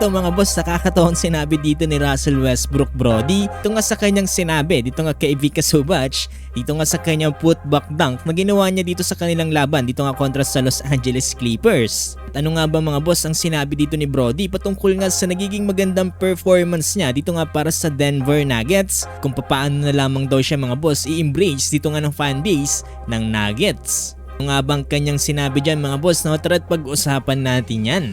Ito mga boss, nakakatawang sinabi dito ni Russell Westbrook, Brody. Ito nga sa kanyang sinabi, dito nga kay Ivica Zubac, dito nga sa kanyang putback dunk na ginawa niya dito sa kanilang laban, dito nga kontra sa Los Angeles Clippers. At ano nga ba mga boss ang sinabi dito ni Brody patungkol nga sa nagiging magandang performance niya dito nga para sa Denver Nuggets, kung paano na lamang daw siya mga boss i-embrace dito nga ng fanbase ng Nuggets. Ano nga bang kanyang sinabi dyan mga boss, na tara't pag-usapan natin yan.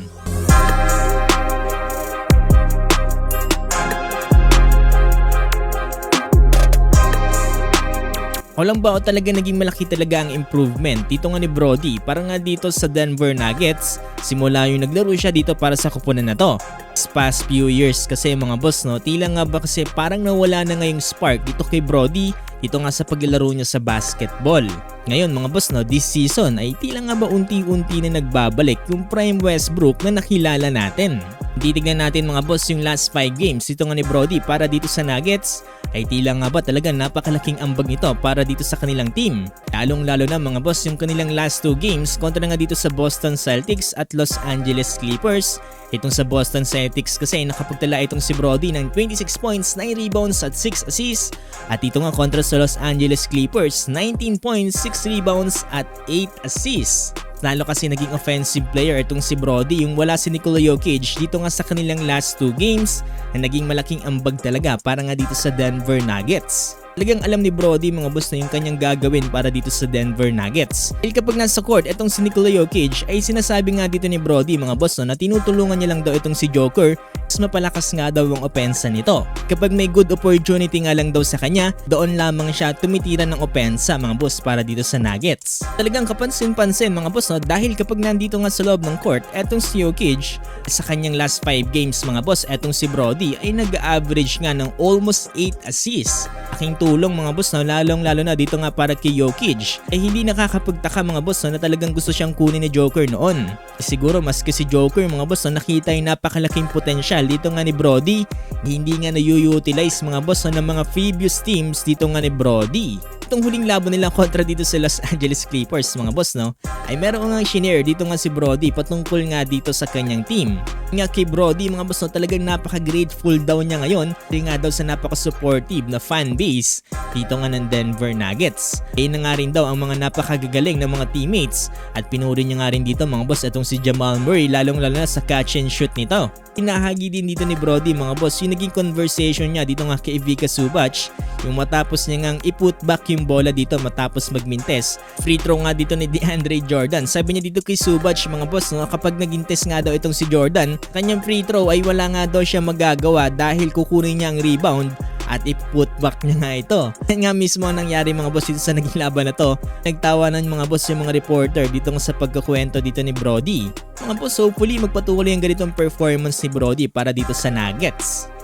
Walang ba o talaga naging malaki talaga ang improvement dito nga ni Brody para nga dito sa Denver Nuggets simula yung naglaro siya dito para sa kupunan na to. This past few years kasi mga boss, no, tila nga ba kasi parang nawala na ngayong spark dito kay Brody dito nga sa paglalaro niya sa basketball. Ngayon mga boss, no, this season ay tila nga ba unti-unti na nagbabalik yung prime Westbrook na nakilala natin. Titignan natin mga boss yung last 5 games dito nga ni Brody para dito sa Nuggets ay tila nga ba talaga napakalaking ambag nito para dito sa kanilang team. Lalong lalo na mga boss yung kanilang last 2 games kontra nga dito sa Boston Celtics at Los Angeles Clippers. Itong sa Boston Celtics kasi nakapagtala itong si Brody ng 26 points, 9 rebounds at 6 assists. At ito nga kontra sa Los Angeles Clippers, 19 points, 6 rebounds at 8 assists. Lalo kasi naging offensive player itong si Brody yung wala si Nikola Jokic dito nga sa kanilang last 2 games na naging malaking ambag talaga para nga dito sa Denver Nuggets. Talagang alam ni Brody mga boss na yung kanyang gagawin para dito sa Denver Nuggets. Dahil kapag nasa court, itong si Nikola Jokic ay sinasabi nga dito ni Brody mga boss, no, na tinutulungan niya lang daw itong si Joker mas mapalakas nga daw ang opensa nito. Kapag may good opportunity nga lang daw sa kanya, doon lamang siya tumitira ng opensa mga boss para dito sa Nuggets. Talagang kapansin-pansin mga boss, no, dahil kapag nandito nga sa loob ng court, etong si Jokic sa kanyang last 5 games mga boss, etong si Brody ay nag-average nga ng almost 8 assists. Aking tulong mga boss, no, lalong-lalo na dito nga para kay Jokic ay hindi nakakapagtaka mga boss, no, na talagang gusto siyang kunin ni Joker noon. Siguro maski si Joker mga boss, no, nakita yung napakalaking potensyal dito nga ni Brody, hindi nga na-utilize mga boss, no, ng mga previous teams dito nga ni Brody. Itong huling laban nila kontra dito sa Los Angeles Clippers mga boss, no, ay meron nga shinare dito nga si Brody patungkol nga dito sa kanyang team. Nga kay Brody mga boss, no, talagang napaka-grateful daw niya ngayon dahil nga daw sa napaka-supportive na fanbase dito nga ng Denver Nuggets. Kaya na nga rin daw ang mga napakagagaling ng mga teammates at pinuri niya nga rin dito mga boss itong si Jamal Murray, lalong-lalo na sa catch and shoot nito. Hinahagi din dito ni Brody mga boss yung naging conversation niya dito nga kay Ivica Zubac yung matapos niya ngang i-put back yung bola dito matapos magmintes. Free throw nga dito ni DeAndre Jordan. Sabi niya dito kay Zubac mga boss, no, kapag nagintes nga daw itong si Jordan, kanyang free throw ay wala nga daw siya magagawa dahil kukunin niya ang rebound at i-put back niya nga ito. Yan nga mismo ang nangyari mga boss dito sa naging laban na to. Nagtawanan mga boss yung mga reporter dito nga sa pagkakwento dito ni Brody. Mga boss, hopefully magpatuloy ang ganitong performance ni Brody para dito sa Nuggets.